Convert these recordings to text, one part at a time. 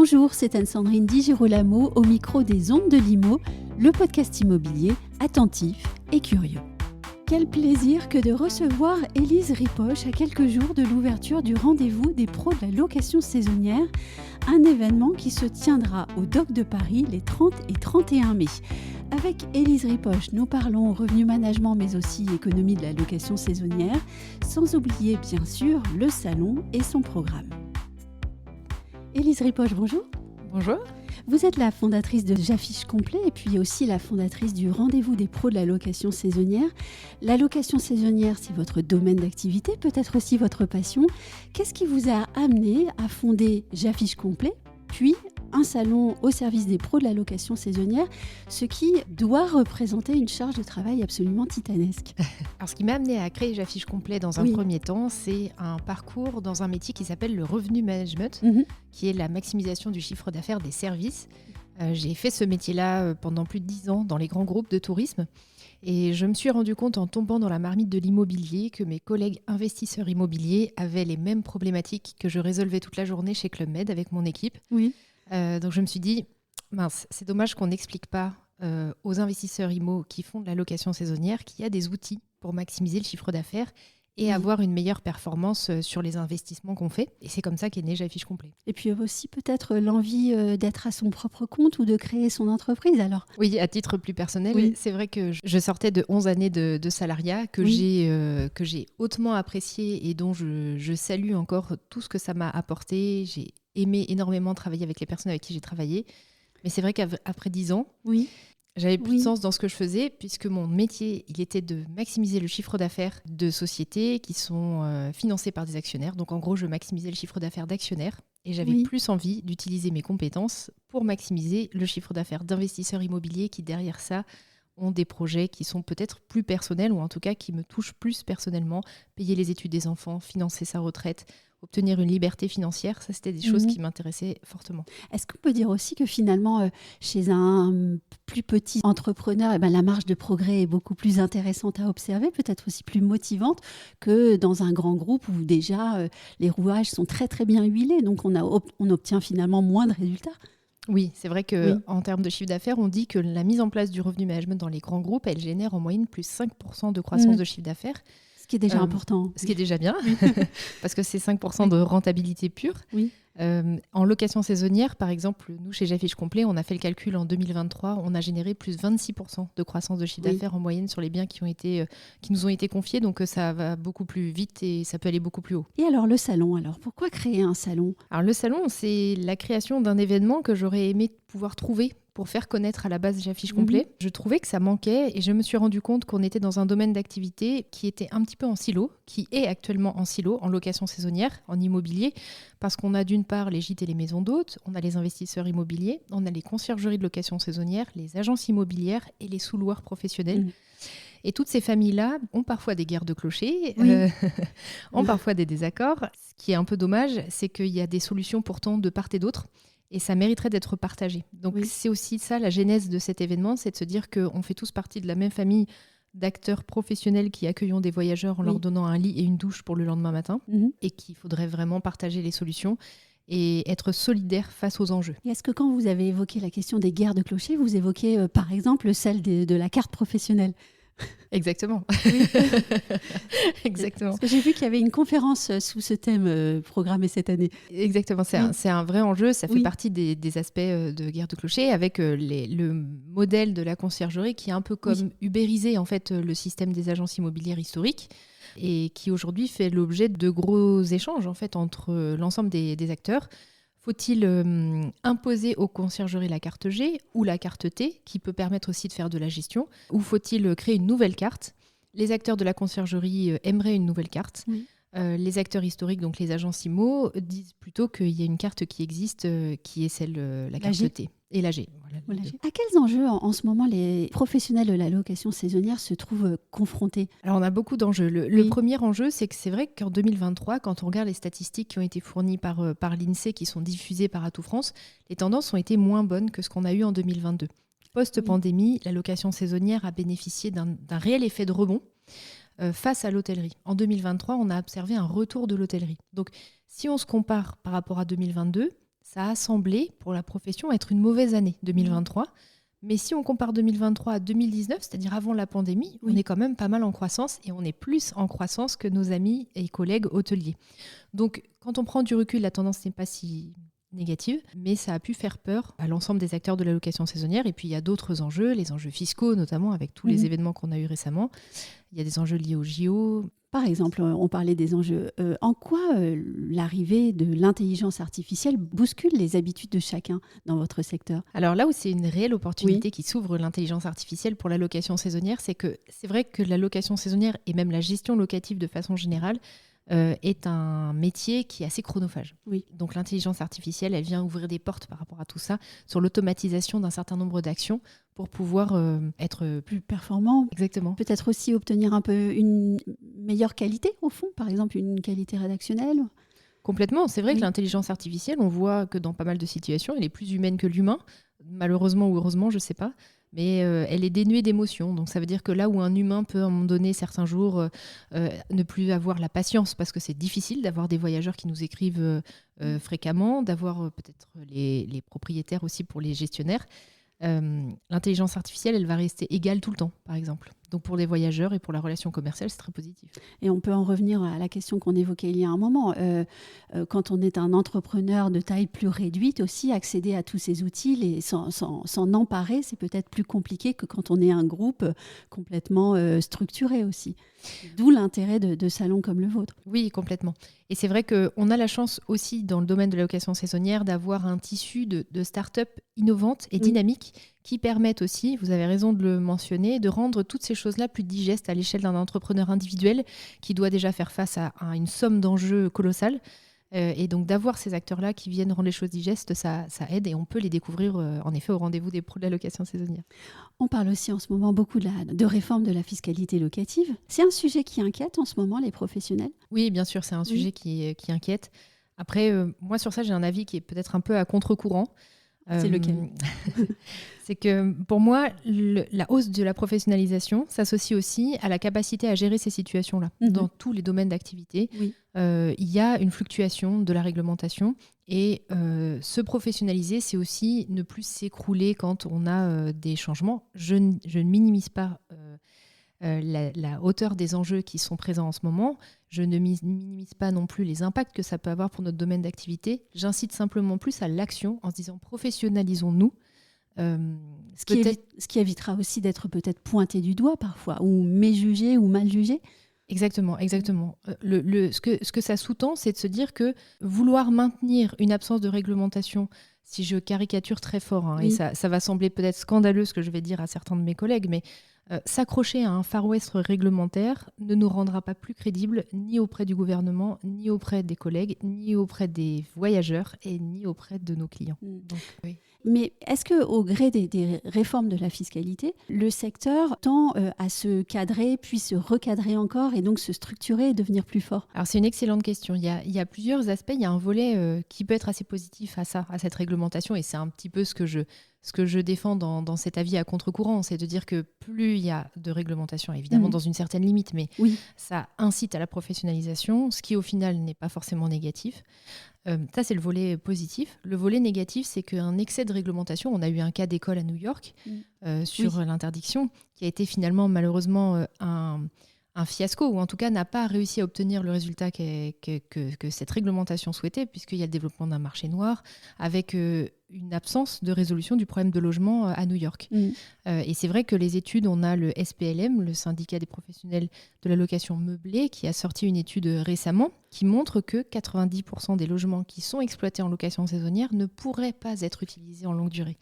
Bonjour, c'est Anne-Sandrine Di Girolamo au micro des Ondes de Limo, le podcast immobilier attentif et curieux. Quel plaisir que de recevoir Élise Ripoche à quelques jours de l'ouverture du rendez-vous des pros de la location saisonnière, un événement qui se tiendra au Dock de Paris les 30 et 31 mai. Avec Élise Ripoche, nous parlons revenu management mais aussi économie de la location saisonnière, sans oublier bien sûr le salon et son programme. Élise Ripoche, bonjour. Bonjour. Vous êtes la fondatrice de J'affiche complet et puis aussi la fondatrice du rendez-vous des pros de la location saisonnière. La location saisonnière, c'est votre domaine d'activité, peut-être aussi votre passion. Qu'est-ce qui vous a amené à fonder J'affiche complet, puis un salon au service des pros de la location saisonnière, ce qui doit représenter une charge de travail absolument titanesque. Alors, ce qui m'a amené à créer J'affiche complet dans un premier temps, c'est un parcours dans un métier qui s'appelle le revenu management, qui est la maximisation du chiffre d'affaires des services. J'ai fait ce métier-là pendant plus de 10 ans dans les grands groupes de tourisme. Et je me suis rendu compte en tombant dans la marmite de l'immobilier que mes collègues investisseurs immobiliers avaient les mêmes problématiques que je résolvais toute la journée chez Club Med avec mon équipe. Oui. Donc je me suis dit, mince, c'est dommage qu'on n'explique pas aux investisseurs IMO qui font de la location saisonnière qu'il y a des outils pour maximiser le chiffre d'affaires et avoir une meilleure performance sur les investissements qu'on fait. Et c'est comme ça qu'est né J'affiche complet. Et puis aussi peut-être l'envie d'être à son propre compte ou de créer son entreprise alors. Oui, à titre plus personnel, c'est vrai que je sortais de 11 années de salariat que j'ai hautement apprécié et dont je salue encore tout ce que ça m'a apporté. J'ai aimé énormément travailler avec les personnes avec qui j'ai travaillé. Mais c'est vrai qu'après 10 ans, j'avais plus de sens dans ce que je faisais puisque mon métier, il était de maximiser le chiffre d'affaires de sociétés qui sont financées par des actionnaires. Donc en gros, je maximisais le chiffre d'affaires d'actionnaires et j'avais plus envie d'utiliser mes compétences pour maximiser le chiffre d'affaires d'investisseurs immobiliers qui, derrière ça, ont des projets qui sont peut-être plus personnels ou en tout cas qui me touchent plus personnellement. Payer les études des enfants, financer sa retraite, obtenir une liberté financière, ça c'était des choses qui m'intéressaient fortement. Est-ce qu'on peut dire aussi que finalement, chez un plus petit entrepreneur, la marge de progrès est beaucoup plus intéressante à observer, peut-être aussi plus motivante que dans un grand groupe où déjà les rouages sont très très bien huilés, donc on obtient finalement moins de résultats. Oui, c'est vrai qu'en termes de chiffre d'affaires, on dit que la mise en place du revenu management dans les grands groupes, elle génère en moyenne plus 5% de croissance de chiffre d'affaires. Ce qui est déjà important. Ce qui est déjà bien, parce que c'est 5% de rentabilité pure. Oui. En location saisonnière, par exemple, nous, chez J'affiche complet, on a fait le calcul en 2023, on a généré plus 26% de croissance de chiffre d'affaires en moyenne sur les biens qui nous ont été confiés. Donc, ça va beaucoup plus vite et ça peut aller beaucoup plus haut. Et alors, le salon, pourquoi créer un salon ? Alors, le salon, c'est la création d'un événement que j'aurais aimé pouvoir trouver pour faire connaître à la base J'affiche complet. Je trouvais que ça manquait et je me suis rendu compte qu'on était dans un domaine d'activité qui était un petit peu en silo, qui est actuellement en silo, en location saisonnière, en immobilier, parce qu'on a d'une part les gîtes et les maisons d'hôtes, on a les investisseurs immobiliers, on a les conciergeries de location saisonnière, les agences immobilières et les sous-loueurs professionnels. Et toutes ces familles-là ont parfois des guerres de clochers, ont parfois des désaccords. Ce qui est un peu dommage, c'est qu'il y a des solutions pourtant de part et d'autre. Et ça mériterait d'être partagé. Donc c'est aussi ça la genèse de cet événement, c'est de se dire qu'on fait tous partie de la même famille d'acteurs professionnels qui accueillent des voyageurs en leur donnant un lit et une douche pour le lendemain matin et qu'il faudrait vraiment partager les solutions et être solidaire face aux enjeux. Et est-ce que quand vous avez évoqué la question des guerres de clochers, vous évoquez par exemple celle de la carte professionnelle ? Exactement. Exactement. Parce que j'ai vu qu'il y avait une conférence sous ce thème programmée cette année. Exactement, c'est un vrai enjeu. Ça fait partie des aspects de guerre de clochers avec le modèle de la conciergerie qui est un peu comme ubérisé en fait le système des agences immobilières historiques et qui aujourd'hui fait l'objet de gros échanges en fait entre l'ensemble des acteurs. Faut-il imposer aux conciergeries la carte G ou la carte T, qui peut permettre aussi de faire de la gestion, ou faut-il créer une nouvelle carte ? Les acteurs de la conciergerie aimeraient une nouvelle carte. Les acteurs historiques, donc les agences IMO, disent plutôt qu'il y a une carte qui existe, qui est celle la carte T. Et la G. Voilà, à quels enjeux en ce moment les professionnels de la location saisonnière se trouvent confrontés ? Alors on a beaucoup d'enjeux. Le premier enjeu, c'est que c'est vrai qu'en 2023, quand on regarde les statistiques qui ont été fournies par l'INSEE, qui sont diffusées par Atout France, les tendances ont été moins bonnes que ce qu'on a eu en 2022. Post-pandémie, la location saisonnière a bénéficié d'un réel effet de rebond face à l'hôtellerie. En 2023, on a observé un retour de l'hôtellerie. Donc si on se compare par rapport à 2022, ça a semblé pour la profession être une mauvaise année 2023. Mais si on compare 2023 à 2019, c'est-à-dire avant la pandémie, on est quand même pas mal en croissance et on est plus en croissance que nos amis et collègues hôteliers. Donc, quand on prend du recul, la tendance n'est pas si négative, mais ça a pu faire peur à l'ensemble des acteurs de la location saisonnière. Et puis, il y a d'autres enjeux, les enjeux fiscaux notamment, avec tous les événements qu'on a eus récemment. Il y a des enjeux liés au JO. Par exemple, on parlait des enjeux. En quoi l'arrivée de l'intelligence artificielle bouscule les habitudes de chacun dans votre secteur ? Alors là où c'est une réelle opportunité qui s'ouvre l'intelligence artificielle pour la location saisonnière, c'est que c'est vrai que la location saisonnière et même la gestion locative de façon générale est un métier qui est assez chronophage. Donc l'intelligence artificielle, elle vient ouvrir des portes par rapport à tout ça, sur l'automatisation d'un certain nombre d'actions pour pouvoir être plus performant. Exactement. Peut-être aussi obtenir un peu une meilleure qualité, au fond, par exemple une qualité rédactionnelle. Complètement. C'est vrai que l'intelligence artificielle, on voit que dans pas mal de situations, elle est plus humaine que l'humain. Malheureusement ou heureusement, je ne sais pas. Mais elle est dénuée d'émotions. Donc ça veut dire que là où un humain peut à un moment donné, certains jours, ne plus avoir la patience, parce que c'est difficile d'avoir des voyageurs qui nous écrivent fréquemment, d'avoir peut-être les propriétaires aussi pour les gestionnaires. L'intelligence artificielle, elle va rester égale tout le temps, par exemple. Donc pour les voyageurs et pour la relation commerciale, c'est très positif. Et on peut en revenir à la question qu'on évoquait il y a un moment. Quand on est un entrepreneur de taille plus réduite aussi, accéder à tous ces outils et s'en emparer, c'est peut-être plus compliqué que quand on est un groupe complètement structuré aussi. D'où l'intérêt de salons comme le vôtre. Oui, complètement. Et c'est vrai qu'on a la chance aussi dans le domaine de la location saisonnière d'avoir un tissu de start-up innovantes et dynamiques qui permettent aussi, vous avez raison de le mentionner, de rendre toutes ces choses-là plus digestes à l'échelle d'un entrepreneur individuel qui doit déjà faire face à une somme d'enjeux colossale. Et donc d'avoir ces acteurs-là qui viennent rendre les choses digestes, ça aide et on peut les découvrir en effet au rendez-vous des pros de la location saisonnière. On parle aussi en ce moment beaucoup de réforme de la fiscalité locative. C'est un sujet qui inquiète en ce moment les professionnels ? Oui, bien sûr, c'est un sujet qui inquiète. Après, moi sur ça, j'ai un avis qui est peut-être un peu à contre-courant. C'est lequel ? C'est que pour moi, la hausse de la professionnalisation s'associe aussi à la capacité à gérer ces situations-là. Dans tous les domaines d'activité, il y a une fluctuation de la réglementation et se professionnaliser, c'est aussi ne plus s'écrouler quand on a des changements. Je ne minimise pas la hauteur des enjeux qui sont présents en ce moment. Je ne minimise pas non plus les impacts que ça peut avoir pour notre domaine d'activité. J'incite simplement plus à l'action en se disant professionnalisons-nous. Ce qui évitera aussi d'être peut-être pointé du doigt parfois, ou méjugé ou mal jugé. Exactement. Ce que ça sous-tend, c'est de se dire que vouloir maintenir une absence de réglementation, si je caricature très fort, et ça va sembler peut-être scandaleux ce que je vais dire à certains de mes collègues, mais s'accrocher à un Far West réglementaire ne nous rendra pas plus crédibles ni auprès du gouvernement, ni auprès des collègues, ni auprès des voyageurs et ni auprès de nos clients. Donc, oui. Mais est-ce qu'au gré des réformes de la fiscalité, le secteur tend à se cadrer, puis se recadrer encore et donc se structurer et devenir plus fort ? Alors c'est une excellente question. Il y a plusieurs aspects. Il y a un volet qui peut être assez positif à cette réglementation et c'est un petit peu ce que je défends dans cet avis à contre-courant, c'est de dire que plus il y a de réglementation, évidemment dans une certaine limite, mais ça incite à la professionnalisation, ce qui au final n'est pas forcément négatif. Ça, c'est le volet positif. Le volet négatif, c'est qu'un excès de réglementation, on a eu un cas d'école à New York sur l'interdiction, qui a été finalement malheureusement un fiasco, ou en tout cas n'a pas réussi à obtenir le résultat que cette réglementation souhaitait, puisqu'il y a le développement d'un marché noir, avec une absence de résolution du problème de logement à New York. Et c'est vrai que les études, on a le SPLM, le syndicat des professionnels de la location meublée, qui a sorti une étude récemment qui montre que 90% des logements qui sont exploités en location saisonnière ne pourraient pas être utilisés en longue durée.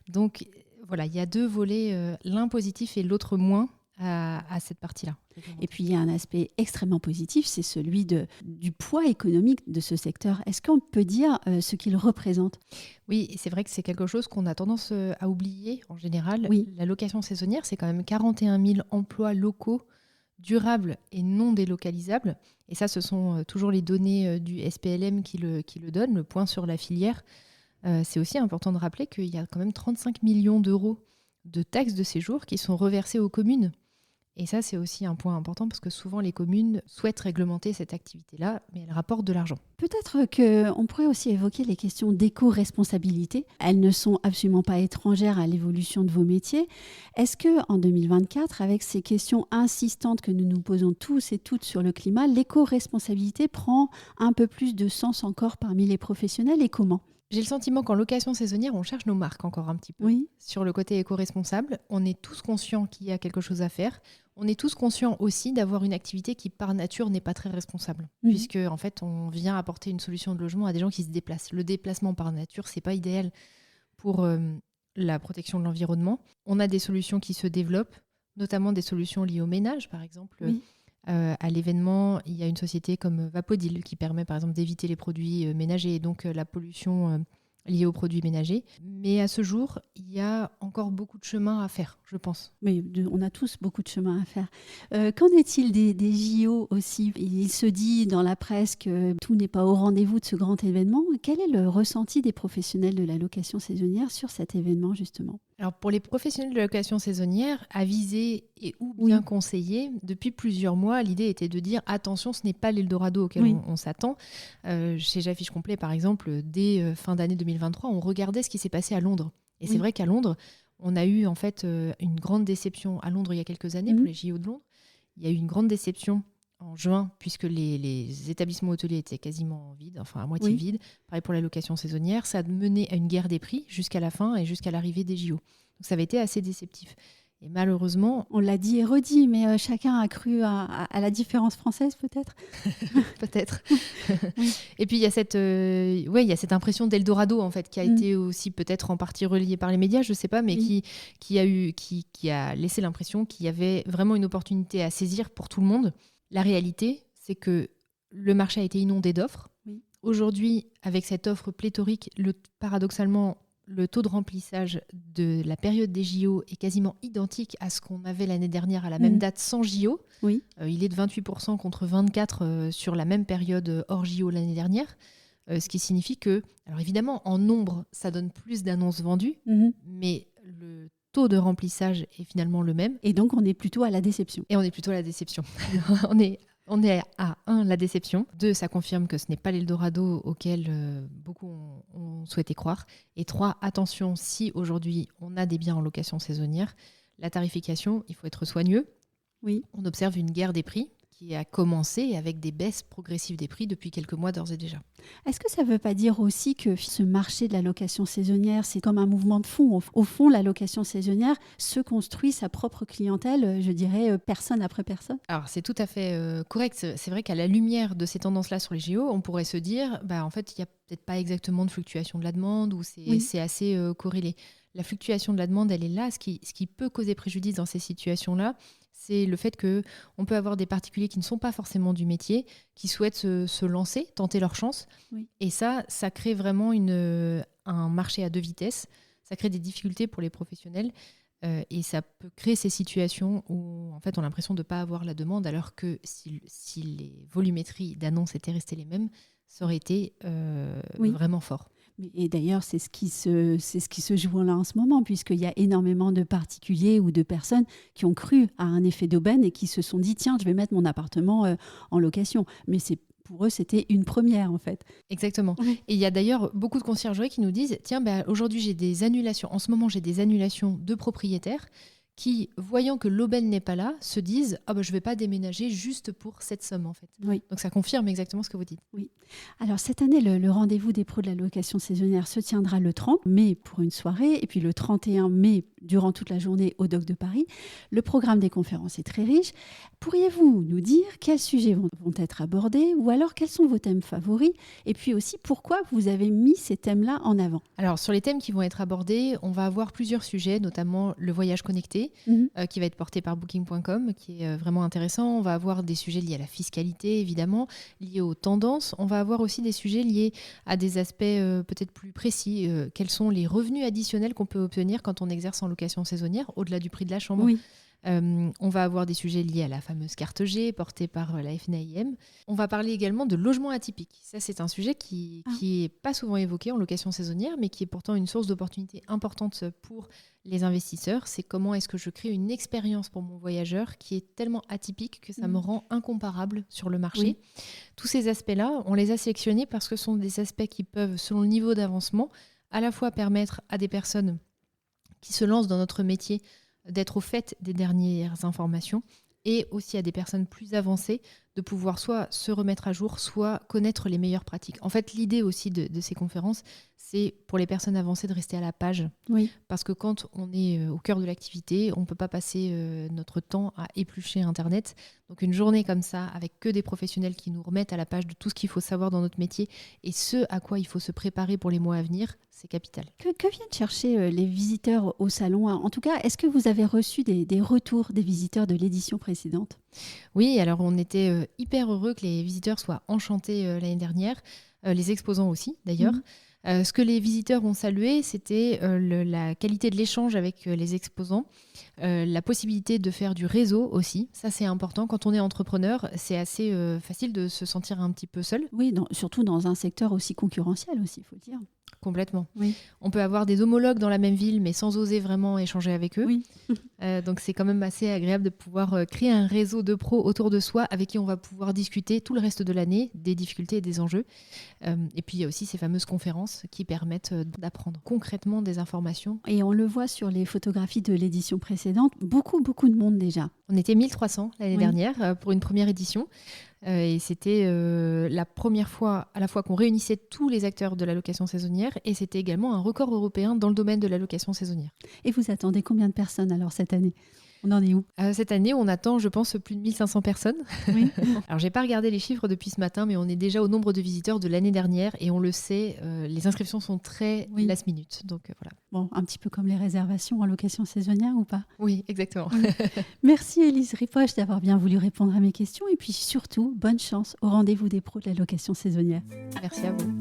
Donc voilà, il y a deux volets, l'un positif et l'autre moins, à cette partie-là. Et puis il y a un aspect extrêmement positif, c'est celui du poids économique de ce secteur. Est-ce qu'on peut dire ce qu'il représente ? Oui, c'est vrai que c'est quelque chose qu'on a tendance à oublier en général. La location saisonnière, c'est quand même 41 000 emplois locaux durables et non délocalisables. Et ça, ce sont toujours les données du SPLM qui le donnent, le point sur la filière. C'est aussi important de rappeler qu'il y a quand même 35 millions d'euros de taxes de séjour qui sont reversées aux communes. Et ça, c'est aussi un point important parce que souvent les communes souhaitent réglementer cette activité-là, mais elles rapportent de l'argent. Peut-être qu'on pourrait aussi évoquer les questions d'éco-responsabilité. Elles ne sont absolument pas étrangères à l'évolution de vos métiers. Est-ce qu'en 2024, avec ces questions insistantes que nous nous posons tous et toutes sur le climat, l'éco-responsabilité prend un peu plus de sens encore parmi les professionnels et comment ? J'ai le sentiment qu'en location saisonnière, on cherche nos marques encore un petit peu. Oui. Sur le côté éco-responsable, on est tous conscients qu'il y a quelque chose à faire. On est tous conscients aussi d'avoir une activité qui, par nature, n'est pas très responsable. Puisque, en fait, on vient apporter une solution de logement à des gens qui se déplacent. Le déplacement par nature, c'est pas idéal pour la protection de l'environnement. On a des solutions qui se développent, notamment des solutions liées au ménage, par exemple. Oui. À l'événement, il y a une société comme Vapodil qui permet par exemple d'éviter les produits ménagers et donc la pollution liée aux produits ménagers. Mais à ce jour, il y a encore beaucoup de chemin à faire, je pense. Mais on a tous beaucoup de chemin à faire. Qu'en est-il des JO aussi ? Il se dit dans la presse que tout n'est pas au rendez-vous de ce grand événement. Quel est le ressenti des professionnels de la location saisonnière sur cet événement justement ? Alors pour les professionnels de la location saisonnière, avisés et ou bien conseillés, depuis plusieurs mois, l'idée était de dire attention, ce n'est pas l'Eldorado auquel on s'attend. Chez J'affiche complet, par exemple, dès fin d'année 2023, on regardait ce qui s'est passé à Londres. Et c'est vrai qu'à Londres, on a eu en fait une grande déception à Londres il y a quelques années pour les JO de Londres. Il y a eu une grande déception en juin, puisque les établissements hôteliers étaient quasiment vides, enfin à moitié vides. Pareil pour la location saisonnière. Ça a mené à une guerre des prix jusqu'à la fin et jusqu'à l'arrivée des JO. Donc ça avait été assez déceptif. Et malheureusement... On l'a dit et redit, mais chacun a cru à la différence française peut-être. Peut-être. Et puis il y a cette impression d'Eldorado en fait, qui a été aussi peut-être en partie relayée par les médias, je ne sais pas, mais qui a laissé l'impression qu'il y avait vraiment une opportunité à saisir pour tout le monde. La réalité, c'est que le marché a été inondé d'offres. Oui. Aujourd'hui, avec cette offre pléthorique, paradoxalement, le taux de remplissage de la période des JO est quasiment identique à ce qu'on avait l'année dernière à la même date sans JO. Oui. Il est de 28% contre 24% sur la même période hors JO l'année dernière. Ce qui signifie que, alors évidemment, en nombre, ça donne plus d'annonces vendues, mais le taux de remplissage est finalement le même. Et donc, on est plutôt à la déception. Et on est plutôt à la déception. On est à 1, la déception. 2, ça confirme que ce n'est pas l'Eldorado auquel beaucoup ont souhaité croire. Et 3, attention, si aujourd'hui on a des biens en location saisonnière, la tarification, il faut être soigneux. Oui. On observe une guerre des prix qui a commencé avec des baisses progressives des prix depuis quelques mois d'ores et déjà. Est-ce que ça ne veut pas dire aussi que ce marché de la location saisonnière, c'est comme un mouvement de fond ? Au fond, la location saisonnière se construit sa propre clientèle, je dirais, personne après personne. Alors, c'est tout à fait correct. C'est vrai qu'à la lumière de ces tendances-là sur les JO, on pourrait se dire, en fait, il n'y a peut-être pas exactement de fluctuation de la demande ou c'est assez corrélé. La fluctuation de la demande, elle est là. Ce qui peut causer préjudice dans ces situations-là, c'est le fait qu'on peut avoir des particuliers qui ne sont pas forcément du métier, qui souhaitent se lancer, tenter leur chance. Oui. Et ça crée vraiment un marché à deux vitesses. Ça crée des difficultés pour les professionnels. Et ça peut créer ces situations où en fait, on a l'impression de ne pas avoir la demande, alors que si les volumétries d'annonces étaient restées les mêmes, ça aurait été vraiment fort. Et d'ailleurs, c'est ce qui se joue là en ce moment, puisqu'il y a énormément de particuliers ou de personnes qui ont cru à un effet d'aubaine et qui se sont dit « Tiens, je vais mettre mon appartement en location ». Mais pour eux, c'était une première, en fait. Exactement. Et il y a d'ailleurs beaucoup de conciergeries qui nous disent « Tiens, aujourd'hui, j'ai des annulations. En ce moment, j'ai des annulations de propriétaires qui, voyant que l'aubaine n'est pas là, se disent « je ne vais pas déménager juste pour cette somme, en fait ». Oui. Donc, ça confirme exactement ce que vous dites. Oui. Alors, cette année, le rendez-vous des pros de la location saisonnière se tiendra le 30 mai pour une soirée et puis le 31 mai durant toute la journée au Dock de Paris. Le programme des conférences est très riche. Pourriez-vous nous dire quels sujets vont être abordés ou alors quels sont vos thèmes favoris et puis aussi pourquoi vous avez mis ces thèmes-là en avant ? Alors, sur les thèmes qui vont être abordés, on va avoir plusieurs sujets, notamment le voyage connecté, qui va être porté par Booking.com, qui est vraiment intéressant. On va avoir des sujets liés à la fiscalité, évidemment, liés aux tendances. On va avoir aussi des sujets liés à des aspects peut-être plus précis. Quels sont les revenus additionnels qu'on peut obtenir quand on exerce en location saisonnière, au-delà du prix de la chambre. Oui. On va avoir des sujets liés à la fameuse carte G portée par la FNAIM. On va parler également de logement atypique. Ça, c'est un sujet qui est pas souvent évoqué en location saisonnière, mais qui est pourtant une source d'opportunité importante pour les investisseurs. C'est comment est-ce que je crée une expérience pour mon voyageur qui est tellement atypique que ça me rend incomparable sur le marché. Oui. Tous ces aspects-là, on les a sélectionnés parce que ce sont des aspects qui peuvent, selon le niveau d'avancement, à la fois permettre à des personnes qui se lancent dans notre métier d'être au fait des dernières informations et aussi à des personnes plus avancées de pouvoir soit se remettre à jour, soit connaître les meilleures pratiques. En fait, l'idée aussi de ces conférences, c'est pour les personnes avancées de rester à la page. Oui. Parce que quand on est au cœur de l'activité, on ne peut pas passer notre temps à éplucher Internet. Donc une journée comme ça, avec que des professionnels qui nous remettent à la page de tout ce qu'il faut savoir dans notre métier et ce à quoi il faut se préparer pour les mois à venir, c'est capital. Que viennent chercher les visiteurs au salon? En tout cas, est-ce que vous avez reçu des retours des visiteurs de l'édition précédente? Oui, alors on était hyper heureux que les visiteurs soient enchantés l'année dernière, les exposants aussi d'ailleurs. Ce que les visiteurs ont salué, c'était la qualité de l'échange avec les exposants, la possibilité de faire du réseau aussi. Ça, c'est important. Quand on est entrepreneur, c'est assez facile de se sentir un petit peu seul. Oui, surtout dans un secteur aussi concurrentiel aussi, il faut le dire. Complètement. Oui. On peut avoir des homologues dans la même ville, mais sans oser vraiment échanger avec eux. Oui. Donc c'est quand même assez agréable de pouvoir créer un réseau de pros autour de soi avec qui on va pouvoir discuter tout le reste de l'année des difficultés et des enjeux. Et puis il y a aussi ces fameuses conférences qui permettent d'apprendre concrètement des informations. Et on le voit sur les photographies de l'édition précédente, beaucoup de monde déjà. On était 1300 l'année dernière pour une première édition. Et c'était la première fois à la fois qu'on réunissait tous les acteurs de la location saisonnière et c'était également un record européen dans le domaine de la location saisonnière. Et vous attendez combien de personnes alors cette année? On en est où? Cette année, on attend, je pense, plus de 1500 personnes. Oui. Alors, j'ai pas regardé les chiffres depuis ce matin, mais on est déjà au nombre de visiteurs de l'année dernière et on le sait, les inscriptions sont très last minute. Donc, voilà. Bon, un petit peu comme les réservations en location saisonnière ou pas? Oui, exactement. Oui. Merci Élise Ripoche d'avoir bien voulu répondre à mes questions et puis surtout, bonne chance au rendez-vous des pros de la location saisonnière. Merci à vous.